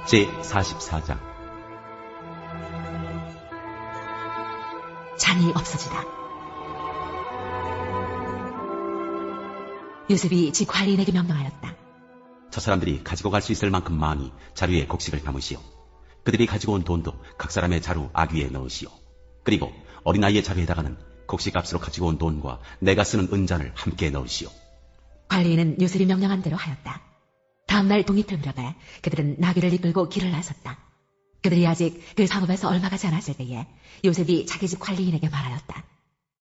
제44장. 잔이 없어지다. 요셉이 집 관리인에게 명령하였다. 저 사람들이 가지고 갈 수 있을 만큼 많이 자루에 곡식을 담으시오. 그들이 가지고 온 돈도 각 사람의 자루 아귀에 넣으시오. 그리고 어린아이의 자루에다가는 곡식값으로 가지고 온 돈과 내가 쓰는 은잔을 함께 넣으시오. 관리인은 요셉이 명령한 대로 하였다. 다음날 동이틀 무렵에 그들은 나귀를 이끌고 길을 나섰다. 그들이 아직 그 성읍에서 얼마 가지 않았을 때에 요셉이 자기 집 관리인에게 말하였다.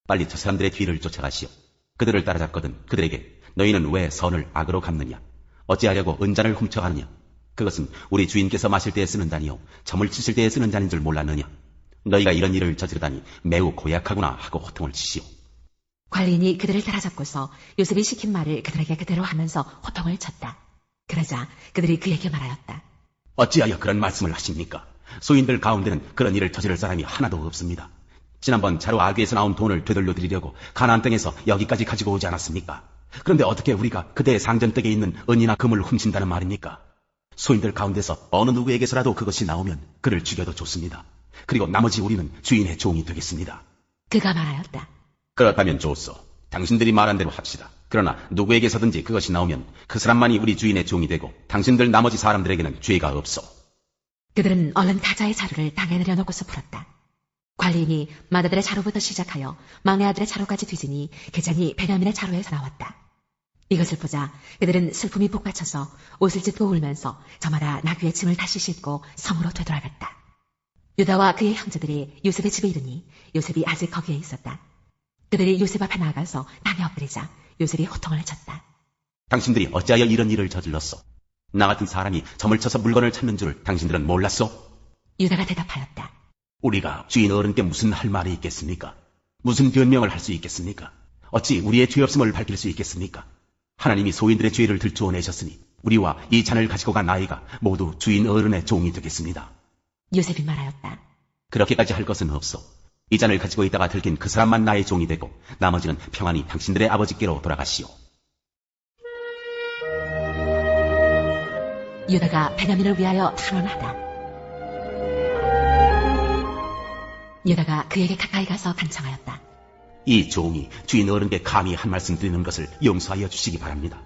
빨리 저 사람들의 뒤를 쫓아가시오. 그들을 따라잡거든 그들에게 너희는 왜 선을 악으로 갚느냐? 어찌하려고 은잔을 훔쳐가느냐? 그것은 우리 주인께서 마실 때에 쓰는 잔이요 점을 치실 때에 쓰는 잔인 줄 몰랐느냐? 너희가 이런 일을 저지르다니 매우 고약하구나 하고 호통을 치시오. 관리인이 그들을 따라잡고서 요셉이 시킨 말을 그들에게 그대로 하면서 호통을 쳤다. 그러자 그들이 그에게 말하였다. 어찌하여 그런 말씀을 하십니까? 소인들 가운데는 그런 일을 저지를 사람이 하나도 없습니다. 지난번 자루 아귀에서 나온 돈을 되돌려 드리려고 가나안 땅에서 여기까지 가지고 오지 않았습니까? 그런데 어떻게 우리가 그대의 상전댁에 있는 은이나 금을 훔친다는 말입니까? 소인들 가운데서 어느 누구에게서라도 그것이 나오면 그를 죽여도 좋습니다. 그리고 나머지 우리는 주인의 종이 되겠습니다. 그가 말하였다. 그렇다면 좋소. 당신들이 말한 대로 합시다. 그러나 누구에게서든지 그것이 나오면 그 사람만이 우리 주인의 종이 되고 당신들 나머지 사람들에게는 죄가 없어. 그들은 얼른 가자의 자루를 땅에 내려놓고서 풀었다. 관리인이 맏아들의 자루부터 시작하여 막내 아들의 자루까지 뒤지니 그 잔이 베냐민의 자루에서 나왔다. 이것을 보자 그들은 슬픔이 북받쳐서 옷을 찢고 울면서 저마다 나귀의 짐을 다시 싣고 성으로 되돌아갔다. 유다와 그의 형제들이 요셉의 집에 이르니 요셉이 아직 거기에 있었다. 그들이 요셉 앞에 나가서 땅에 엎드리자 요셉이 호통을 쳤다. 당신들이 어찌하여 이런 일을 저질렀소? 나 같은 사람이 점을 쳐서 물건을 찾는 줄 당신들은 몰랐소? 유다가 대답하였다. 우리가 주인 어른께 무슨 할 말이 있겠습니까? 무슨 변명을 할 수 있겠습니까? 어찌 우리의 죄 없음을 밝힐 수 있겠습니까? 하나님이 소인들의 죄를 들추어내셨으니 우리와 이 잔을 가지고 간 아이가 모두 주인 어른의 종이 되겠습니다. 요셉이 말하였다. 그렇게까지 할 것은 없소. 이 잔을 가지고 있다가 들킨 그 사람만 나의 종이 되고 나머지는 평안히 당신들의 아버지께로 돌아가시오. 유다가 베냐민을 위하여 탄원하다. 유다가 그에게 가까이 가서 간청하였다. 이 종이 주인 어른께 감히 한 말씀 드리는 것을 용서하여 주시기 바랍니다.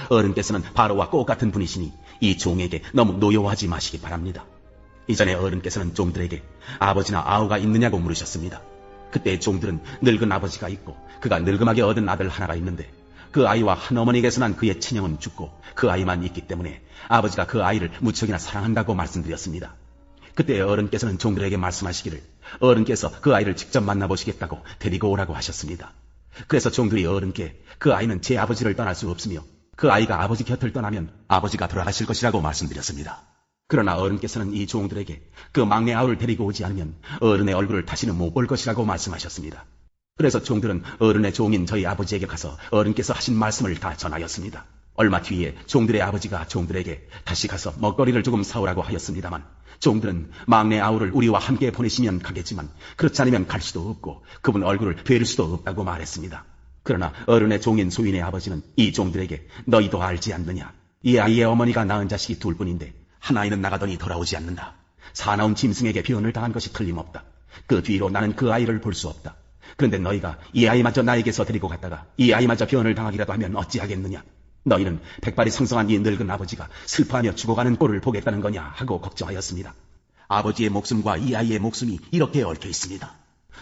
어른께서는 바로와 똑같은 분이시니 이 종에게 너무 노여워하지 마시기 바랍니다. 이전에 어른께서는 종들에게 아버지나 아우가 있느냐고 물으셨습니다. 그때 종들은 늙은 아버지가 있고 그가 늙음하게 얻은 아들 하나가 있는데 그 아이와 한 어머니에게서 난 그의 친형은 죽고 그 아이만 있기 때문에 아버지가 그 아이를 무척이나 사랑한다고 말씀드렸습니다. 그때 어른께서는 종들에게 말씀하시기를 어른께서 그 아이를 직접 만나보시겠다고 데리고 오라고 하셨습니다. 그래서 종들이 어른께 그 아이는 제 아버지를 떠날 수 없으며 그 아이가 아버지 곁을 떠나면 아버지가 돌아가실 것이라고 말씀드렸습니다. 그러나 어른께서는 이 종들에게 그 막내 아우를 데리고 오지 않으면 어른의 얼굴을 다시는 못 볼 것이라고 말씀하셨습니다. 그래서 종들은 어른의 종인 저희 아버지에게 가서 어른께서 하신 말씀을 다 전하였습니다. 얼마 뒤에 종들의 아버지가 종들에게 다시 가서 먹거리를 조금 사오라고 하였습니다만 종들은 막내 아우를 우리와 함께 보내시면 가겠지만 그렇지 않으면 갈 수도 없고 그분 얼굴을 뵐 수도 없다고 말했습니다. 그러나 어른의 종인 소인의 아버지는 이 종들에게 너희도 알지 않느냐? 이 아이의 어머니가 낳은 자식이 둘뿐인데 한 아이는 나가더니 돌아오지 않는다. 사나운 짐승에게 변을 당한 것이 틀림없다. 그 뒤로 나는 그 아이를 볼 수 없다. 그런데 너희가 이 아이마저 나에게서 데리고 갔다가 이 아이마저 변을 당하기라도 하면 어찌하겠느냐? 너희는 백발이 성성한 이 늙은 아버지가 슬퍼하며 죽어가는 꼴을 보겠다는 거냐 하고 걱정하였습니다. 아버지의 목숨과 이 아이의 목숨이 이렇게 얽혀 있습니다.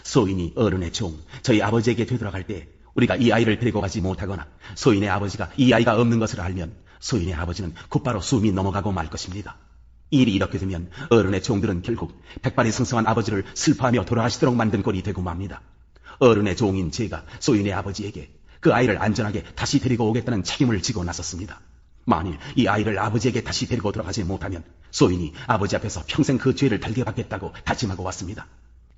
소인이 어른의 종, 저희 아버지에게 되돌아갈 때 우리가 이 아이를 데리고 가지 못하거나 소인의 아버지가 이 아이가 없는 것을 알면 소인의 아버지는 곧바로 숨이 넘어가고 말 것입니다. 일이 이렇게 되면 어른의 종들은 결국 백발이 성성한 아버지를 슬퍼하며 돌아가시도록 만든 꼴이 되고 맙니다. 어른의 종인 제가 소인의 아버지에게 그 아이를 안전하게 다시 데리고 오겠다는 책임을 지고 나섰습니다. 만일 이 아이를 아버지에게 다시 데리고 돌아가지 못하면 소인이 아버지 앞에서 평생 그 죄를 달게 받겠다고 다짐하고 왔습니다.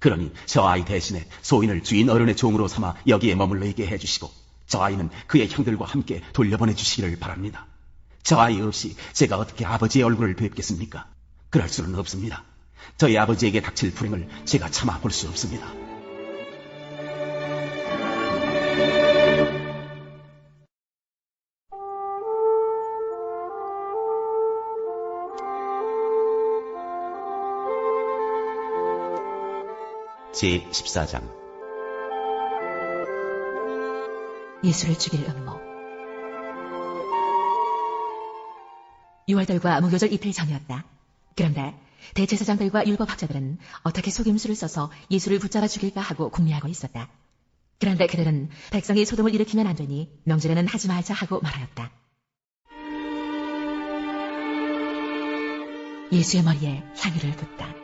그러니 저 아이 대신에 소인을 주인 어른의 종으로 삼아 여기에 머물러 있게 해주시고 저 아이는 그의 형들과 함께 돌려보내주시기를 바랍니다. 저 아이 없이 제가 어떻게 아버지의 얼굴을 뵙겠습니까? 그럴 수는 없습니다. 저희 아버지에게 닥칠 불행을 제가 참아 볼 수 없습니다. 제14장. 예수를 죽일 음모. 6월달과 무교절 이틀 전이었다. 그런데 대제사장들과 율법학자들은 어떻게 속임수를 써서 예수를 붙잡아 죽일까 하고 궁리하고 있었다. 그런데 그들은 백성이 소동을 일으키면 안 되니 명절에는 하지 말자 하고 말하였다. 예수의 머리에 향유를 붓다.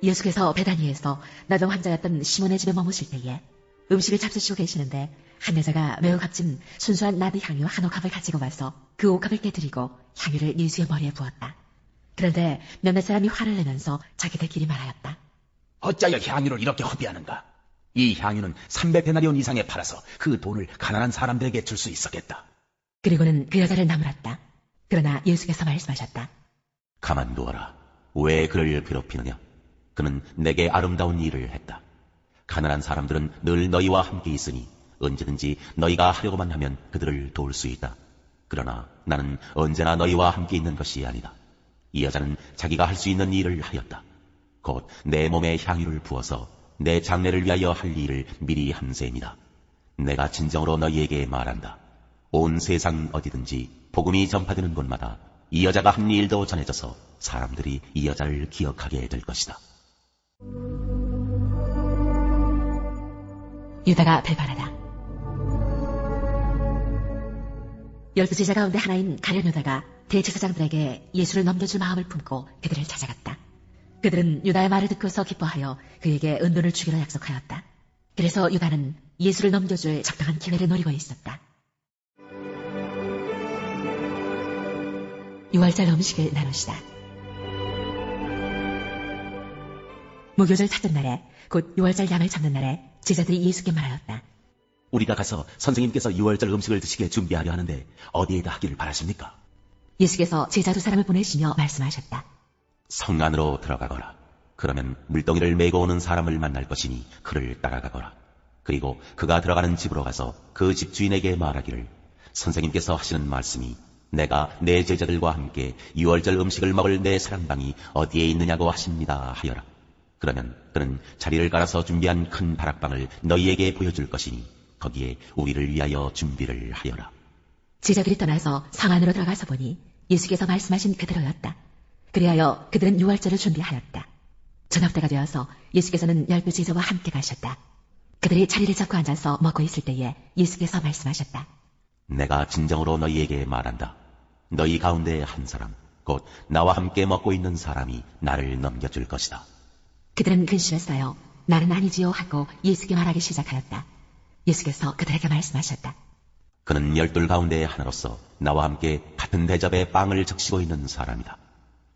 예수께서 베다니에서 나병 환자였던 시몬의 집에 머무실 때에 음식을 잡수시고 계시는데 한 여자가 매우 값진 순수한 나드 향유 한 옥합을 가지고 와서 그 옥합을 깨뜨리고 향유를 예수의 머리에 부었다. 그런데 몇몇 사람이 화를 내면서 자기들끼리 말하였다. 어찌하여 향유를 이렇게 허비하는가? 이 향유는 300데나리온 이상에 팔아서 그 돈을 가난한 사람들에게 줄 수 있었겠다. 그리고는 그 여자를 나무랐다. 그러나 예수께서 말씀하셨다. 가만두어라. 왜 그를 괴롭히느냐? 그는 내게 아름다운 일을 했다. 가난한 사람들은 늘 너희와 함께 있으니 언제든지 너희가 하려고만 하면 그들을 도울 수 있다. 그러나 나는 언제나 너희와 함께 있는 것이 아니다. 이 여자는 자기가 할 수 있는 일을 하였다. 곧 내 몸에 향유를 부어서 내 장례를 위하여 할 일을 미리 한 셈이다. 내가 진정으로 너희에게 말한다. 온 세상 어디든지 복음이 전파되는 곳마다 이 여자가 한 일도 전해져서 사람들이 이 여자를 기억하게 될 것이다. 유다가 배반하다. 12제자 가운데 하나인 가룟 유다가 대제사장들에게 예수를 넘겨줄 마음을 품고 그들을 찾아갔다. 그들은 유다의 말을 듣고서 기뻐하여 그에게 은돈을 주기로 약속하였다. 그래서 유다는 예수를 넘겨줄 적당한 기회를 노리고 있었다. 6월절 음식을 나누시다. 무교절 첫째 날에 곧 6월절 양을 잡는 날에 제자들이 예수께 말하였다. 우리가 가서 선생님께서 6월절 음식을 드시게 준비하려 하는데 어디에다 하기를 바라십니까? 예수께서 제자 2사람을 보내시며 말씀하셨다. 성 안으로 들어가거라. 그러면 물동이를 메고 오는 사람을 만날 것이니 그를 따라가거라. 그리고 그가 들어가는 집으로 가서 그 집 주인에게 말하기를 선생님께서 하시는 말씀이 내가 내 제자들과 함께 6월절 음식을 먹을 내 사랑방이 어디에 있느냐고 하십니다 하여라. 그러면 그는 자리를 깔아서 준비한 큰 다락방을 너희에게 보여줄 것이니 거기에 우리를 위하여 준비를 하여라. 제자들이 떠나서 성 안으로 들어가서 보니 예수께서 말씀하신 그대로였다. 그리하여 그들은 6월절을 준비하였다. 저녁때가 되어서 예수께서는 12 제자와 함께 가셨다. 그들이 자리를 잡고 앉아서 먹고 있을 때에 예수께서 말씀하셨다. 내가 진정으로 너희에게 말한다. 너희 가운데 한 사람, 곧 나와 함께 먹고 있는 사람이 나를 넘겨줄 것이다. 그들은 근심했어요. 나는 아니지요 하고 예수께 말하기 시작하였다. 예수께서 그들에게 말씀하셨다. 그는 12 가운데 하나로서 나와 함께 같은 대접에 빵을 적시고 있는 사람이다.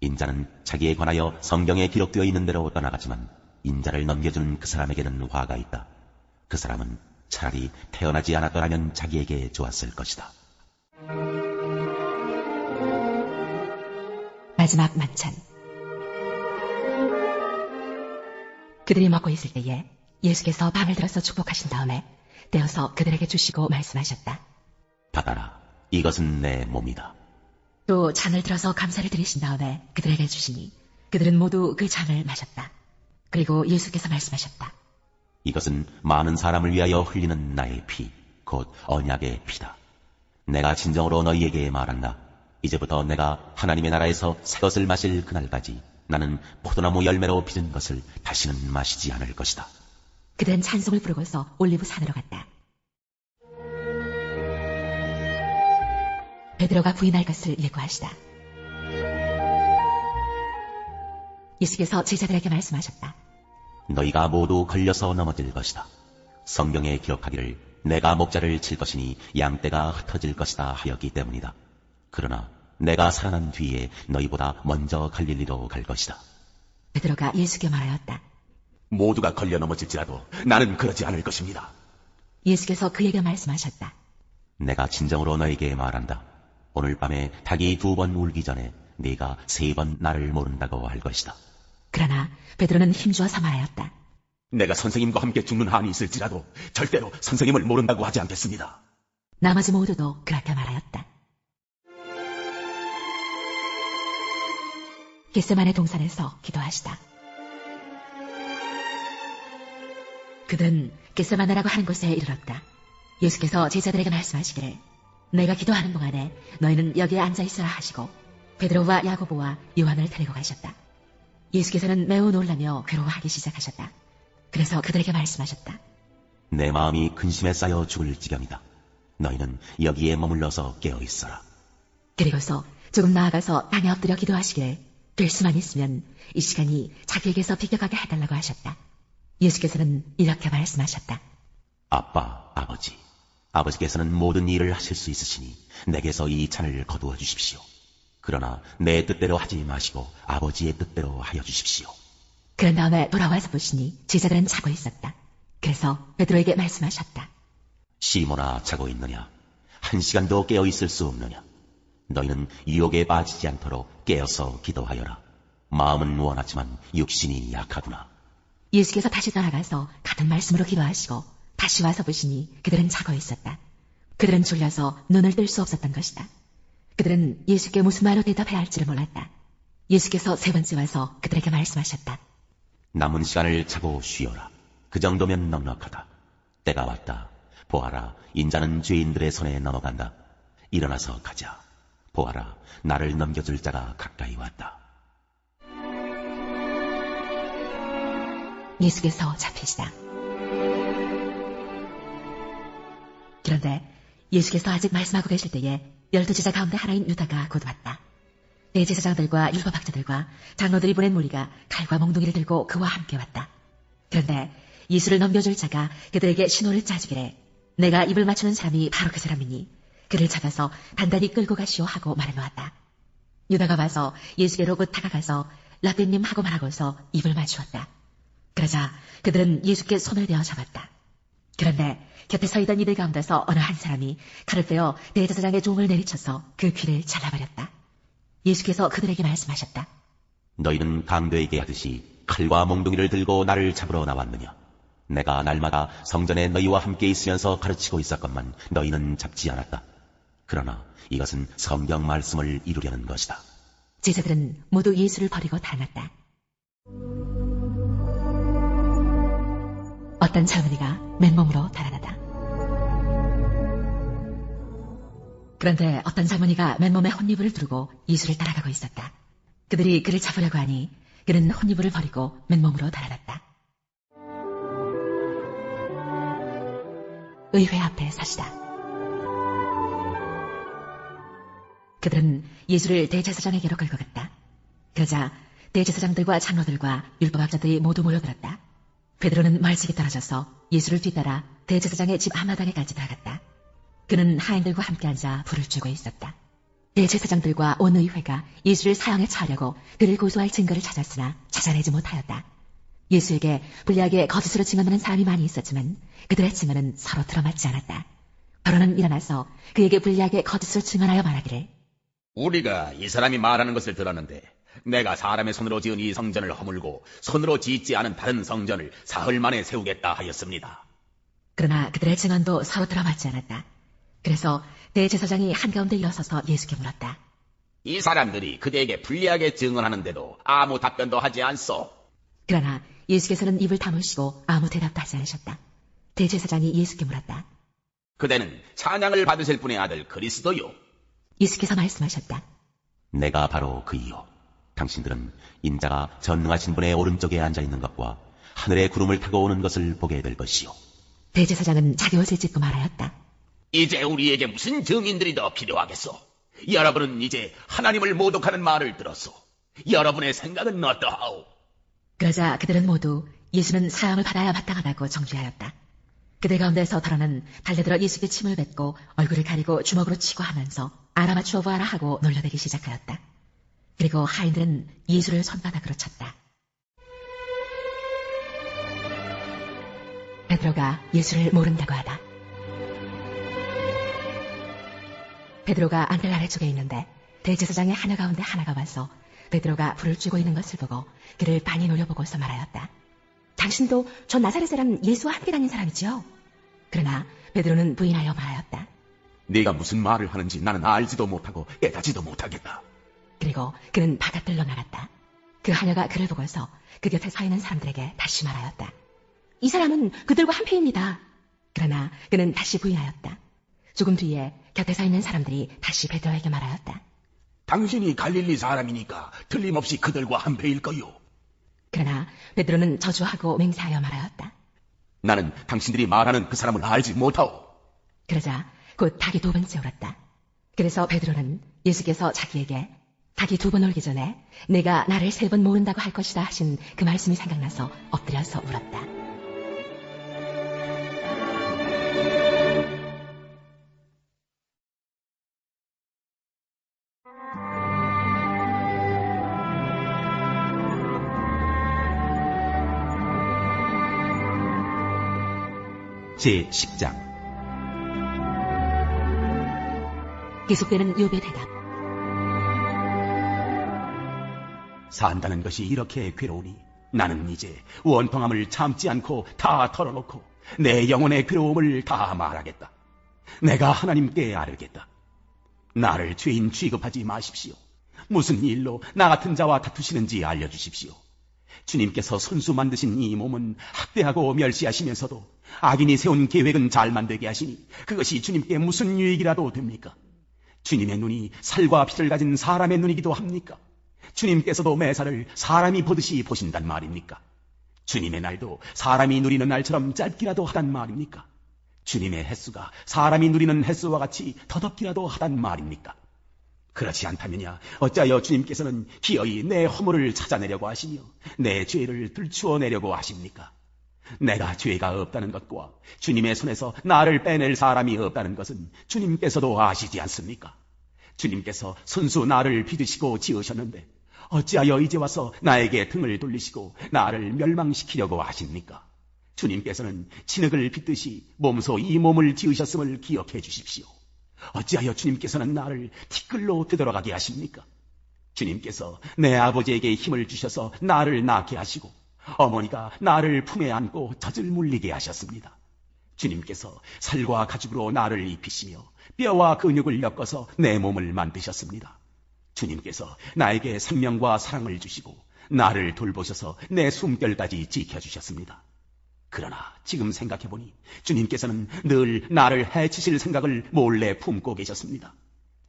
인자는 자기에 관하여 성경에 기록되어 있는 대로 떠나가지만 인자를 넘겨주는 그 사람에게는 화가 있다. 그 사람은 차라리 태어나지 않았더라면 자기에게 좋았을 것이다. 마지막 만찬. 그들이 먹고 있을 때에 예수께서 빵을 들어서 축복하신 다음에 떼어서 그들에게 주시고 말씀하셨다. 받아라. 이것은 내 몸이다. 또 잔을 들어서 감사를 드리신 다음에 그들에게 주시니 그들은 모두 그 잔을 마셨다. 그리고 예수께서 말씀하셨다. 이것은 많은 사람을 위하여 흘리는 나의 피, 곧 언약의 피다. 내가 진정으로 너희에게 말한다. 이제부터 내가 하나님의 나라에서 새 것을 마실 그날까지 나는 포도나무 열매로 빚은 것을 다시는 마시지 않을 것이다. 그들은 찬송을 부르고서 올리브 산으로 갔다. 베드로가 부인할 것을 예고하시다. 예수께서 제자들에게 말씀하셨다. 너희가 모두 걸려서 넘어질 것이다. 성경에 기록하기를 내가 목자를 칠 것이니 양떼가 흩어질 것이다 하였기 때문이다. 그러나 내가 살아난 뒤에 너희보다 먼저 갈릴리로 갈 것이다. 베드로가 예수께 말하였다. 모두가 걸려 넘어질지라도 나는 그러지 않을 것입니다. 예수께서 그에게 말씀하셨다. 내가 진정으로 너에게 말한다. 오늘 밤에 닭이 2번 울기 전에 네가 3번 나를 모른다고 할 것이다. 그러나 베드로는 힘주어서 말하였다. 내가 선생님과 함께 죽는 한이 있을지라도 절대로 선생님을 모른다고 하지 않겠습니다. 나머지 모두도 그렇게 말하였다. 겟세마네 동산에서 기도하시다. 그들은 겟세마네라고 하는 곳에 이르렀다. 예수께서 제자들에게 말씀하시기를 내가 기도하는 동안에 너희는 여기에 앉아있으라 하시고 베드로와 야고보와 요한을 데리고 가셨다. 예수께서는 매우 놀라며 괴로워하기 시작하셨다. 그래서 그들에게 말씀하셨다. 내 마음이 근심에 쌓여 죽을 지경이다. 너희는 여기에 머물러서 깨어있어라. 그리고서 조금 나아가서 땅에 엎드려 기도하시기를 될 수만 있으면 이 시간이 자기에게서 비켜가게 해달라고 하셨다. 예수께서는 이렇게 말씀하셨다. 아빠, 아버지, 아버지께서는 모든 일을 하실 수 있으시니 내게서 이 잔을 거두어 주십시오. 그러나 내 뜻대로 하지 마시고 아버지의 뜻대로 하여 주십시오. 그런 다음에 돌아와서 보시니 제자들은 자고 있었다. 그래서 베드로에게 말씀하셨다. 시몬아, 자고 있느냐? 1시간도 깨어있을 수 없느냐? 너희는 유혹에 빠지지 않도록 깨어서 기도하여라. 마음은 원하지만 육신이 약하구나. 예수께서 다시 떠나가서 같은 말씀으로 기도하시고 다시 와서 보시니 그들은 자고 있었다. 그들은 졸려서 눈을 뜰 수 없었던 것이다. 그들은 예수께 무슨 말로 대답해야 할지를 몰랐다. 예수께서 세 번째 와서 그들에게 말씀하셨다. 남은 시간을 자고 쉬어라. 그 정도면 넉넉하다. 때가 왔다. 보아라, 인자는 죄인들의 손에 넘어간다. 일어나서 가자. 보아라, 나를 넘겨줄 자가 가까이 왔다. 예수께서 잡히시다. 그런데 예수께서 아직 말씀하고 계실 때에 12제자 가운데 하나인 유다가 곧 왔다. 대제사장들과 율법학자들과 장로들이 보낸 무리가 칼과 몽둥이를 들고 그와 함께 왔다. 그런데 예수를 넘겨줄 자가 그들에게 신호를 짜주기를 내가 입을 맞추는 사람이 바로 그 사람이니 그를 잡아서 단단히 끌고 가시오 하고 말해놓았다. 유다가 와서 예수께로 곧 다가가서 라삐님 하고 말하고서 입을 맞추었다. 그러자 그들은 예수께 손을 대어 잡았다. 그런데 곁에 서 있던 이들 가운데서 어느 한 사람이 칼을 빼어 대제사장의 종을 내리쳐서 그 귀를 잘라버렸다. 예수께서 그들에게 말씀하셨다. 너희는 강도에게 하듯이 칼과 몽둥이를 들고 나를 잡으러 나왔느냐? 내가 날마다 성전에 너희와 함께 있으면서 가르치고 있었건만 너희는 잡지 않았다. 그러나 이것은 성경 말씀을 이루려는 것이다. 제자들은 모두 예수를 버리고 달아났다. 어떤 젊은이가 맨몸으로 달아나다. 그런데 어떤 젊은이가 맨몸에 혼이불을 두르고 예수를 따라가고 있었다. 그들이 그를 잡으려고 하니 그는 혼이불을 버리고 맨몸으로 달아났다. 의회 앞에 서시다. 그들은 예수를 대제사장에게로 끌고 갔다. 그러자 대제사장들과 장로들과 율법학자들이 모두 모여들었다. 베드로는 멀찍이 떨어져서 예수를 뒤따라 대제사장의 집 앞마당에까지 들어갔다. 그는 하인들과 함께 앉아 불을 쬐고 있었다. 대제사장들과 온 의회가 예수를 사형에 처하려고 그를 고소할 증거를 찾았으나 찾아내지 못하였다. 예수에게 불리하게 거짓으로 증언하는 사람이 많이 있었지만 그들의 증언은 서로 들어맞지 않았다. 바로는 일어나서 그에게 불리하게 거짓으로 증언하여 말하기를 우리가 이 사람이 말하는 것을 들었는데 내가 사람의 손으로 지은 이 성전을 허물고 손으로 짓지 않은 다른 성전을 사흘 만에 세우겠다 하였습니다. 그러나 그들의 증언도 서로 들어맞지 않았다. 그래서 대제사장이 한가운데 일어서서 예수께 물었다. 이 사람들이 그대에게 불리하게 증언하는데도 아무 답변도 하지 않소. 그러나 예수께서는 입을 다무시고 아무 대답도 하지 않으셨다. 대제사장이 예수께 물었다. 그대는 찬양을 받으실 분의 아들 그리스도요? 예수께서 말씀하셨다. 내가 바로 그이요. 당신들은 인자가 전능하신 분의 오른쪽에 앉아있는 것과 하늘의 구름을 타고 오는 것을 보게 될 것이요. 대제사장은 자기 옷을 찢고 말하였다. 이제 우리에게 무슨 증인들이 더 필요하겠소? 여러분은 이제 하나님을 모독하는 말을 들었소. 여러분의 생각은 어떠하오? 그러자 그들은 모두 예수는 사형을 받아야 마땅하다고 정죄하였다. 그들 가운데서 더러는 달려들어 예수께 침을 뱉고 얼굴을 가리고 주먹으로 치고 하면서 알아맞추어 보아라 하고 놀려대기 시작하였다. 그리고 하인들은 예수를 손바닥으로 쳤다. 베드로가 예수를 모른다고 하다. 베드로가 안뜰 아래쪽에 있는데 대제사장의 하나 가운데 하나가 와서 베드로가 불을 쬐고 있는 것을 보고 그를 반히 노려보고서 말하였다. 당신도 저 나사렛 사람 예수와 함께 다닌 사람이지요? 그러나 베드로는 부인하여 말하였다. 네가 무슨 말을 하는지 나는 알지도 못하고 깨닫지도 못하겠다. 그리고 그는 바깥들로 나갔다. 그 하녀가 그를 보고서 그 곁에 서 있는 사람들에게 다시 말하였다. 이 사람은 그들과 한패입니다. 그러나 그는 다시 부인하였다. 조금 뒤에 곁에 서 있는 사람들이 다시 베드로에게 말하였다. 당신이 갈릴리 사람이니까 틀림없이 그들과 한패일 거요. 그러나 베드로는 저주하고 맹세하여 말하였다. 나는 당신들이 말하는 그 사람을 알지 못하오. 그러자 곧 닭이 2번째 울었다. 그래서 베드로는 예수께서 자기에게 닭이 2번 울기 전에 내가 나를 3번 모른다고 할 것이다 하신 그 말씀이 생각나서 엎드려서 울었다. 제10장 계속되는 욥의 대답. 산다는 것이 이렇게 괴로우니 나는 이제 원통함을 참지 않고 다 털어놓고 내 영혼의 괴로움을 다 말하겠다. 내가 하나님께 아뢰겠다. 나를 죄인 취급하지 마십시오. 무슨 일로 나 같은 자와 다투시는지 알려주십시오. 주님께서 손수 만드신 이 몸은 학대하고 멸시하시면서도 악인이 세운 계획은 잘 만들게 하시니 그것이 주님께 무슨 유익이라도 됩니까? 주님의 눈이 살과 피를 가진 사람의 눈이기도 합니까? 주님께서도 매사를 사람이 보듯이 보신단 말입니까? 주님의 날도 사람이 누리는 날처럼 짧기라도 하단 말입니까? 주님의 횟수가 사람이 누리는 횟수와 같이 더덥기라도 하단 말입니까? 그렇지 않다면야 어찌하여 주님께서는 기어이 내 허물을 찾아내려고 하시며 내 죄를 들추어내려고 하십니까? 내가 죄가 없다는 것과 주님의 손에서 나를 빼낼 사람이 없다는 것은 주님께서도 아시지 않습니까? 주님께서 손수 나를 빚으시고 지으셨는데 어찌하여 이제 와서 나에게 등을 돌리시고 나를 멸망시키려고 하십니까? 주님께서는 진흙을 빚듯이 몸소 이 몸을 지으셨음을 기억해 주십시오. 어찌하여 주님께서는 나를 티끌로 되돌아가게 하십니까? 주님께서 내 아버지에게 힘을 주셔서 나를 낳게 하시고 어머니가 나를 품에 안고 젖을 물리게 하셨습니다. 주님께서 살과 가죽으로 나를 입히시며 뼈와 근육을 엮어서 내 몸을 만드셨습니다. 주님께서 나에게 생명과 사랑을 주시고 나를 돌보셔서 내 숨결까지 지켜주셨습니다. 그러나 지금 생각해보니 주님께서는 늘 나를 해치실 생각을 몰래 품고 계셨습니다.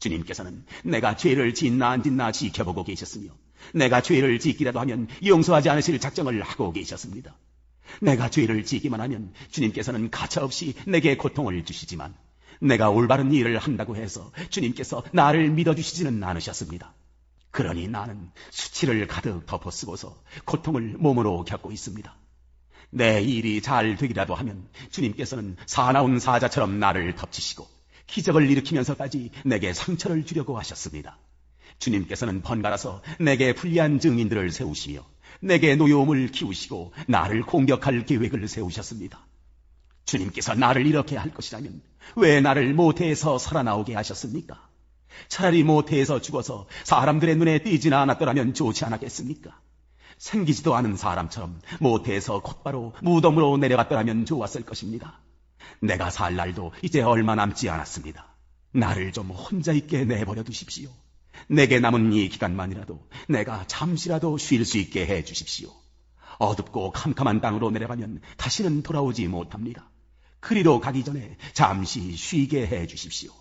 주님께서는 내가 죄를 짓나 안 짓나 지켜보고 계셨으며 내가 죄를 짓기라도 하면 용서하지 않으실 작정을 하고 계셨습니다. 내가 죄를 짓기만 하면 주님께서는 가차없이 내게 고통을 주시지만 내가 올바른 일을 한다고 해서 주님께서 나를 믿어주시지는 않으셨습니다. 그러니 나는 수치를 가득 덮어쓰고서 고통을 몸으로 겪고 있습니다. 내 일이 잘 되기라도 하면 주님께서는 사나운 사자처럼 나를 덮치시고 기적을 일으키면서까지 내게 상처를 주려고 하셨습니다. 주님께서는 번갈아서 내게 불리한 증인들을 세우시며 내게 노여움을 키우시고 나를 공격할 계획을 세우셨습니다. 주님께서 나를 이렇게 할 것이라면 왜 나를 모태에서 살아나오게 하셨습니까? 차라리 모태에서 죽어서 사람들의 눈에 띄지나 않았더라면 좋지 않았겠습니까? 생기지도 않은 사람처럼 모태에서 곧바로 무덤으로 내려갔더라면 좋았을 것입니다. 내가 살 날도 이제 얼마 남지 않았습니다. 나를 좀 혼자 있게 내버려 두십시오. 내게 남은 이 기간만이라도 내가 잠시라도 쉴 수 있게 해 주십시오. 어둡고 캄캄한 땅으로 내려가면 다시는 돌아오지 못합니다. 그리로 가기 전에 잠시 쉬게 해 주십시오.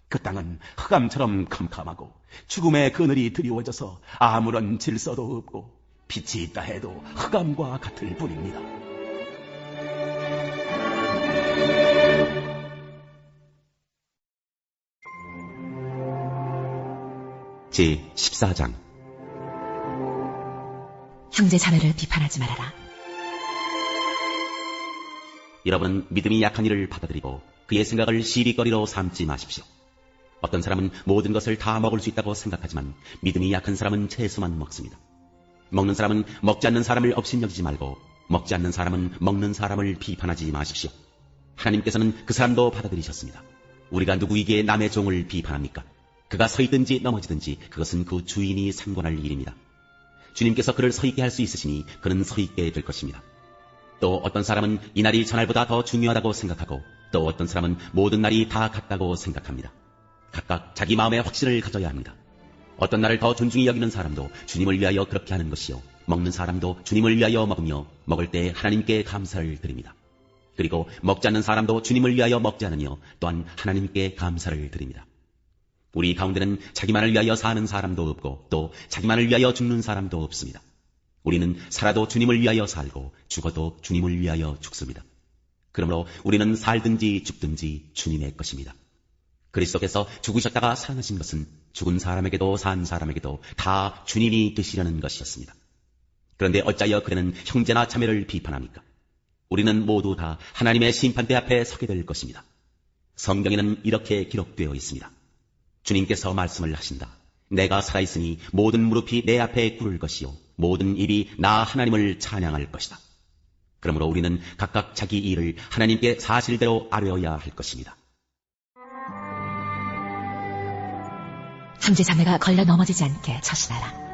그 땅은 흑암처럼 캄캄하고 죽음의 그늘이 드리워져서 아무런 질서도 없고 빛이 있다 해도 흑암과 같을 뿐입니다. 제14장 형제 자매를 비판하지 말아라. 여러분은 믿음이 약한 이를 받아들이고 그의 생각을 시비거리로 삼지 마십시오. 어떤 사람은 모든 것을 다 먹을 수 있다고 생각하지만 믿음이 약한 사람은 채소만 먹습니다. 먹는 사람은 먹지 않는 사람을 업신여기지 말고 먹지 않는 사람은 먹는 사람을 비판하지 마십시오. 하나님께서는 그 사람도 받아들이셨습니다. 우리가 누구에게 남의 종을 비판합니까? 그가 서 있든지 넘어지든지 그것은 그 주인이 상관할 일입니다. 주님께서 그를 서 있게 할 수 있으시니 그는 서 있게 될 것입니다. 또 어떤 사람은 이 날이 저날보다 더 중요하다고 생각하고 또 어떤 사람은 모든 날이 다 같다고 생각합니다. 각각 자기 마음의 확신을 가져야 합니다. 어떤 날을 더 존중히 여기는 사람도 주님을 위하여 그렇게 하는 것이요, 먹는 사람도 주님을 위하여 먹으며 먹을 때 하나님께 감사를 드립니다. 그리고 먹지 않는 사람도 주님을 위하여 먹지 않으며 또한 하나님께 감사를 드립니다. 우리 가운데는 자기만을 위하여 사는 사람도 없고 또 자기만을 위하여 죽는 사람도 없습니다. 우리는 살아도 주님을 위하여 살고 죽어도 주님을 위하여 죽습니다. 그러므로 우리는 살든지 죽든지 주님의 것입니다. 그리스도께서 죽으셨다가 살아나신 것은 죽은 사람에게도 산 사람에게도 다 주님이 되시려는 것이었습니다. 그런데 어찌하여 그는 형제나 자매를 비판합니까? 우리는 모두 다 하나님의 심판대 앞에 서게 될 것입니다. 성경에는 이렇게 기록되어 있습니다. 주님께서 말씀을 하신다. 내가 살아있으니 모든 무릎이 내 앞에 꿇을 것이요 모든 입이 나 하나님을 찬양할 것이다. 그러므로 우리는 각각 자기 일을 하나님께 사실대로 아뢰어야 할 것입니다. 형제 자매가 걸려 넘어지지 않게 처신하라.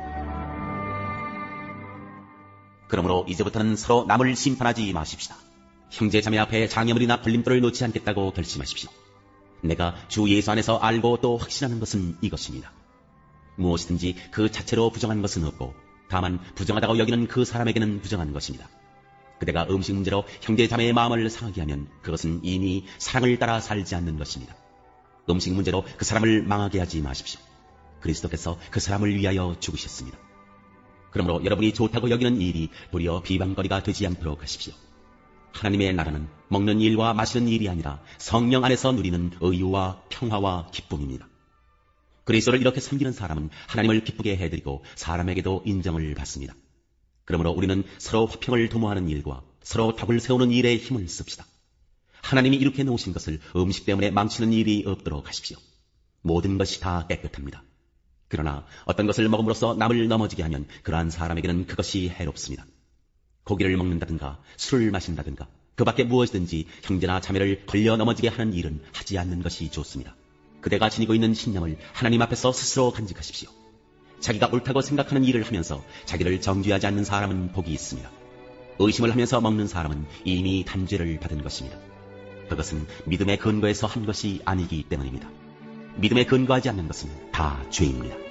그러므로 이제부터는 서로 남을 심판하지 마십시다. 형제 자매 앞에 장애물이나 걸림돌을 놓지 않겠다고 결심하십시오. 내가 주 예수 안에서 알고 또 확신하는 것은 이것입니다. 무엇이든지 그 자체로 부정한 것은 없고 다만 부정하다고 여기는 그 사람에게는 부정한 것입니다. 그대가 음식 문제로 형제 자매의 마음을 상하게 하면 그것은 이미 사랑을 따라 살지 않는 것입니다. 음식 문제로 그 사람을 망하게 하지 마십시오. 그리스도께서 그 사람을 위하여 죽으셨습니다. 그러므로 여러분이 좋다고 여기는 일이 도리어 비방거리가 되지 않도록 하십시오. 하나님의 나라는 먹는 일과 마시는 일이 아니라 성령 안에서 누리는 의유와 평화와 기쁨입니다. 그리스도를 이렇게 섬기는 사람은 하나님을 기쁘게 해드리고 사람에게도 인정을 받습니다. 그러므로 우리는 서로 화평을 도모하는 일과 서로 덕을 세우는 일에 힘을 씁시다. 하나님이 이렇게 놓으신 것을 음식 때문에 망치는 일이 없도록 하십시오. 모든 것이 다 깨끗합니다. 그러나 어떤 것을 먹음으로써 남을 넘어지게 하면 그러한 사람에게는 그것이 해롭습니다. 고기를 먹는다든가 술을 마신다든가 그 밖에 무엇이든지 형제나 자매를 걸려 넘어지게 하는 일은 하지 않는 것이 좋습니다. 그대가 지니고 있는 신념을 하나님 앞에서 스스로 간직하십시오. 자기가 옳다고 생각하는 일을 하면서 자기를 정죄하지 않는 사람은 복이 있습니다. 의심을 하면서 먹는 사람은 이미 단죄를 받은 것입니다. 그것은 믿음의 근거에서 한 것이 아니기 때문입니다. 믿음에 근거하지 않는 것은 다 죄입니다.